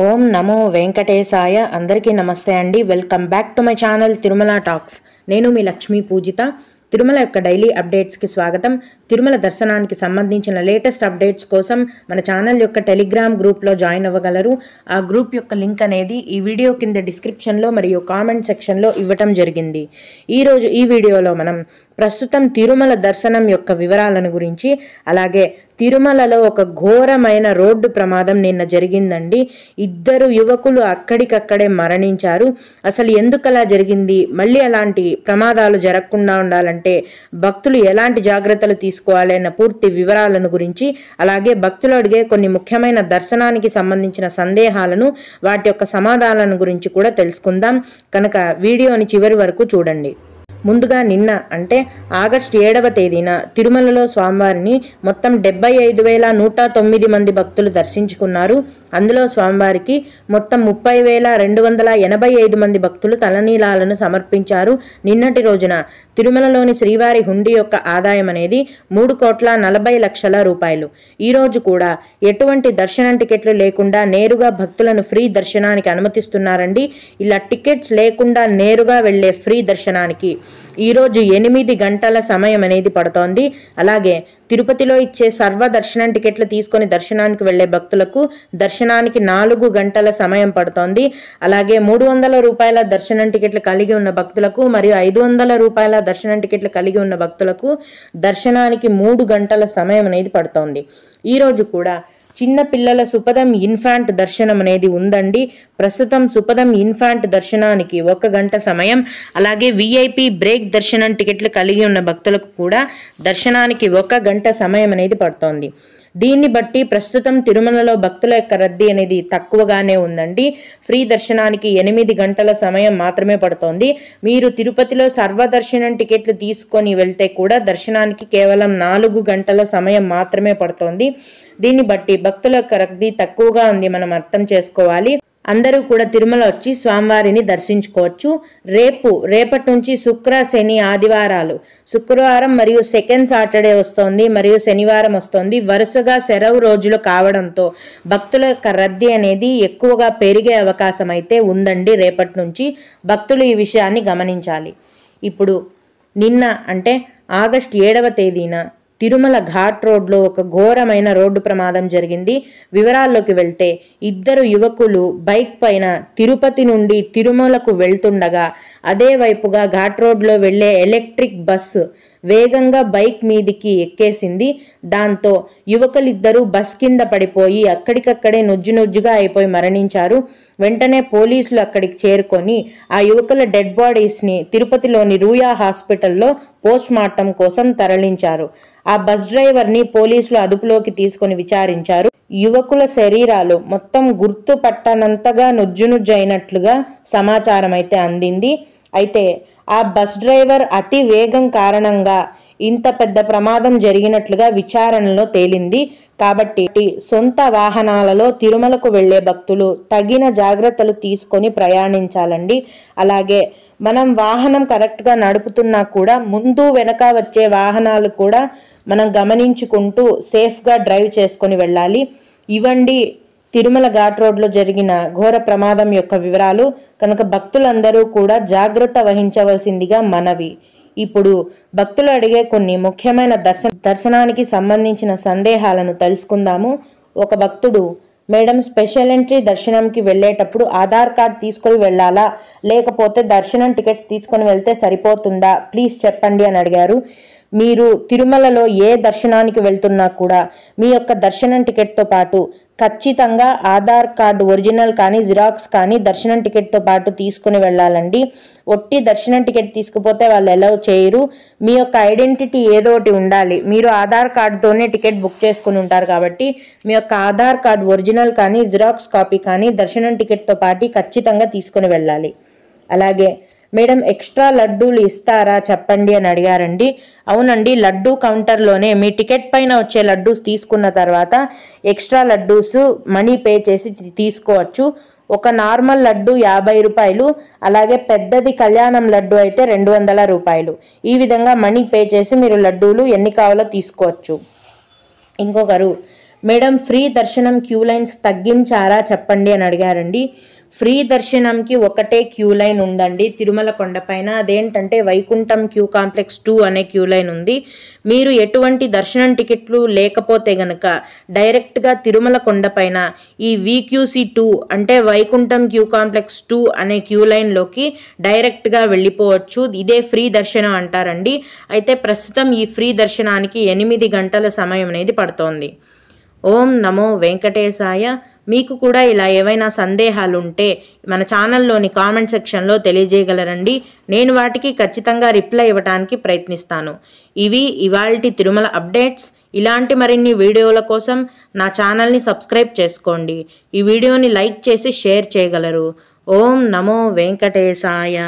ఓం నమో వెంకటేశాయ. అందరికీ నమస్తే అండి. Welcome back to my channel Tirumala talks. నేను మీ లక్ష్మీ పూజిత. తిరుమల యొక్క డైలీ అప్డేట్స్కి స్వాగతం. తిరుమల దర్శనానికి సంబంధించిన లేటెస్ట్ అప్డేట్స్ కోసం మన ఛానల్ యొక్క టెలిగ్రామ్ గ్రూప్లో జాయిన్ అవ్వగలరు. ఆ గ్రూప్ యొక్క లింక్ అనేది ఈ వీడియో కింద డిస్క్రిప్షన్లో మరియు కామెంట్ సెక్షన్లో ఇవ్వటం జరిగింది. ఈరోజు ఈ వీడియోలో మనం ప్రస్తుతం తిరుమల దర్శనం యొక్క వివరాలను గురించి, అలాగే తిరుమలలో ఒక ఘోరమైన రోడ్డు ప్రమాదం నిన్న జరిగిందండి. 2 యువకులు అక్కడికక్కడే మరణించారు. అసలు ఎందుకలా జరిగింది, మళ్ళీ అలాంటి ప్రమాదాలు జరగకుండా ఉండాలంటే భక్తులు ఎలాంటి జాగ్రత్తలు తీసుకోవాలి అన్న పూర్తి వివరాలను గురించి, అలాగే భక్తులు అడిగే కొన్ని ముఖ్యమైన దర్శనానికి సంబంధించిన సందేహాలను, వాటి యొక్క సమాధానాలను గురించి కూడా తెలుసుకుందాం. కనుక వీడియోని చివరి వరకు చూడండి. ముందుగా నిన్న అంటే ఆగస్టు 7వ తేదీన తిరుమలలో స్వామివారిని మొత్తం 75,109 మంది భక్తులు దర్శించుకున్నారు. అందులో స్వామివారికి మొత్తం 30,285 మంది భక్తులు తలనీలాలను సమర్పించారు. నిన్నటి రోజున తిరుమలలోని శ్రీవారి హుండీ యొక్క ఆదాయం అనేది 3,40,00,000 రూపాయలు. ఈరోజు కూడా ఎటువంటి దర్శనం టికెట్లు లేకుండా నేరుగా భక్తులను ఫ్రీ దర్శనానికి అనుమతిస్తున్నారండి. ఇలా టికెట్స్ లేకుండా నేరుగా వెళ్లే ఫ్రీ దర్శనానికి ఈరోజు 8 గంటల సమయం అనేది పడుతోంది. అలాగే తిరుపతిలో ఇచ్చే సర్వ దర్శనం టికెట్లు తీసుకొని దర్శనానికి వెళ్లే భక్తులకు దర్శనానికి 4 గంటల సమయం పడుతోంది. అలాగే 300 రూపాయల దర్శనం టికెట్లు కలిగి ఉన్న భక్తులకు మరియు 500 రూపాయల దర్శనం టికెట్లు కలిగి ఉన్న భక్తులకు దర్శనానికి 3 గంటల సమయం అనేది పడుతోంది. ఈరోజు కూడా చిన్న పిల్లల సుపదం ఇన్ఫాంట్ దర్శనం అనేది ఉందండి. ప్రస్తుతం సుపదం ఇన్ఫాంట్ దర్శనానికి 1 గంట సమయం, అలాగే విఐపి బ్రేక్ దర్శనం టికెట్లు కలిగి ఉన్న భక్తులకు కూడా దర్శనానికి 1 గంట సమయం అనేది పడుతోంది. దీన్ని బట్టి ప్రస్తుతం తిరుమలలో భక్తుల యొక్క రద్దీ అనేది తక్కువగానే ఉందండి. ఫ్రీ దర్శనానికి 8 గంటల సమయం మాత్రమే పడుతోంది. మీరు తిరుపతిలో సర్వదర్శనం టికెట్లు తీసుకొని వెళ్తే కూడా దర్శనానికి కేవలం 4 గంటల సమయం మాత్రమే పడుతోంది. దీన్ని బట్టి భక్తుల యొక్క రద్దీ తక్కువగా ఉంది మనం అర్థం చేసుకోవాలి. అందరూ కూడా తిరుమల వచ్చి స్వామివారిని దర్శించుకోవచ్చు. రేపటి నుంచి శుక్ర, శని, ఆదివారాలు, శుక్రవారం మరియు సెకండ్ సాటర్డే వస్తోంది మరియు శనివారం వస్తోంది. వరుసగా సెలవు రోజులు కావడంతో భక్తుల యొక్క రద్దీ అనేది ఎక్కువగా పెరిగే అవకాశం అయితే ఉందండి. రేపటి నుంచి భక్తులు ఈ విషయాన్ని గమనించాలి. ఇప్పుడు నిన్న అంటే ఆగస్టు 7వ తేదీన తిరుమల ఘాట్ రోడ్లో ఒక ఘోరమైన రోడ్డు ప్రమాదం జరిగింది. వివరాల్లోకి వెళ్తే 2 యువకులు బైక్ పైన తిరుపతి నుండి తిరుమలకు వెళ్తుండగా అదే వైపుగా ఘాట్ రోడ్లో వెళ్లే ఎలక్ట్రిక్ బస్సు వేగంగా బైక్ మీదికి ఎక్కేసింది. దాంతో యువకులిద్దరూ బస్ కింద పడిపోయి అక్కడికక్కడే నుజ్జుగా అయిపోయి మరణించారు. వెంటనే పోలీసులు అక్కడికి చేరుకొని ఆ యువకుల డెడ్ బాడీస్ని తిరుపతిలోని రూయా హాస్పిటల్లో పోస్ట్ మార్టం కోసం తరలించారు. ఆ బస్ డ్రైవర్ని పోలీసులు అదుపులోకి తీసుకొని విచారించారు. యువకుల శరీరాలు మొత్తం గుర్తుపట్టనంతగా నుజ్జునైనట్లుగా సమాచారం అయితే అందింది. అయితే ఆ బస్ డ్రైవర్ అతి వేగం కారణంగా ఇంత పెద్ద ప్రమాదం జరిగినట్లుగా విచారణలో తేలింది. కాబట్టి సొంత వాహనాలలో తిరుమలకు వెళ్లే భక్తులు తగిన జాగ్రత్తలు తీసుకొని ప్రయాణించాలండి. అలాగే మనం వాహనం కరెక్ట్గా నడుపుతున్నా కూడా ముందు వెనక వచ్చే వాహనాలు కూడా మనం గమనించుకుంటూ సేఫ్గా డ్రైవ్ చేసుకొని వెళ్ళాలి. ఇవండి తిరుమల ఘాట్ రోడ్లో జరిగిన ఘోర ప్రమాదం యొక్క వివరాలు. కనుక భక్తులందరూ కూడా జాగ్రత్త వహించవలసిందిగా మనవి. ఇప్పుడు భక్తులు అడిగే కొన్ని ముఖ్యమైన దర్శనానికి సంబంధించిన సందేహాలను తెలుసుకుందాము. ఒక భక్తుడు, మేడం స్పెషల్ ఎంట్రీ దర్శనంకి వెళ్ళేటప్పుడు ఆధార్ కార్డ్ తీసుకొని వెళ్ళాలా, లేకపోతే దర్శనం టికెట్స్ తీసుకొని వెళ్తే సరిపోతుందా, ప్లీజ్ చెప్పండి అని అడిగారు. మీరు తిరుమలలో ఏ దర్శనానికి వెళ్తున్నా కూడా మీ యొక్క దర్శనం టికెట్తో పాటు ఖచ్చితంగా ఆధార్ కార్డు ఒరిజినల్ కానీ జిరాక్స్ కానీ దర్శనం టికెట్తో పాటు తీసుకుని వెళ్ళాలండి. ఒట్టి దర్శనం టికెట్ తీసుకుపోతే వాళ్ళు అలౌ చేయరు. మీ యొక్క ఐడెంటిటీ ఏదో ఒకటి ఉండాలి. మీరు ఆధార్ కార్డుతోనే టికెట్ బుక్ చేసుకుని ఉంటారు కాబట్టి మీ యొక్క ఆధార్ కార్డు ఒరిజినల్ కానీ జిరాక్స్ కాపీ కానీ దర్శనం టికెట్తో పాటు ఖచ్చితంగా తీసుకుని వెళ్ళాలి. అలాగే మేడం ఎక్స్ట్రా లడ్డూలు ఇస్తారా చెప్పండి అని అడిగారండి. అవునండి, లడ్డూ కౌంటర్లోనే మీ టికెట్ పైన వచ్చే లడ్డూస్ తీసుకున్న తర్వాత ఎక్స్ట్రా లడ్డూస్ మనీ పే చేసి తీసుకోవచ్చు. ఒక నార్మల్ లడ్డు 50 రూపాయలు, అలాగే పెద్దది కళ్యాణం లడ్డు అయితే 200 రూపాయలు. ఈ విధంగా మనీ పే చేసి మీరు లడ్డూలు ఎన్ని కావాలో తీసుకోవచ్చు. ఇంకొకరు, మేడం ఫ్రీ దర్శనం క్యూ లైన్స్ తగ్గించారా చెప్పండి అని అడిగారండి. ఫ్రీ దర్శనంకి ఒకటే క్యూ లైన్ ఉందండి తిరుమల కొండపైన. అదేంటంటే వైకుంఠం క్యూ కాంప్లెక్స్ 2 అనే క్యూ లైన్ ఉంది. మీరు ఎటువంటి దర్శనం టికెట్లు లేకపోతే గనక డైరెక్ట్గా తిరుమల కొండపైన ఈ VQC2 అంటే వైకుంఠం క్యూ కాంప్లెక్స్ 2 అనే క్యూ లైన్లోకి డైరెక్ట్గా వెళ్ళిపోవచ్చు. ఇదే ఫ్రీ దర్శనం అంటారండి. అయితే ప్రస్తుతం ఈ ఫ్రీ దర్శనానికి 8 గంటల సమయం అనేది పడుతోంది. ఓం నమో వెంకటేశాయ. మీకు కూడా ఇలా ఏవైనా సందేహాలు ఉంటే మన ఛానల్లోని కామెంట్ సెక్షన్లో తెలియజేయగలరండి. నేను వాటికి ఖచ్చితంగా రిప్లై ఇవ్వడానికి ప్రయత్నిస్తాను. ఇవి ఇవాల్టి తిరుమల అప్డేట్స్. ఇలాంటి మరిన్ని వీడియోల కోసం నా ఛానల్ని సబ్స్క్రైబ్ చేసుకోండి. ఈ వీడియోని లైక్ చేసి షేర్ చేయగలరు. ఓం నమో వెంకటేశాయ.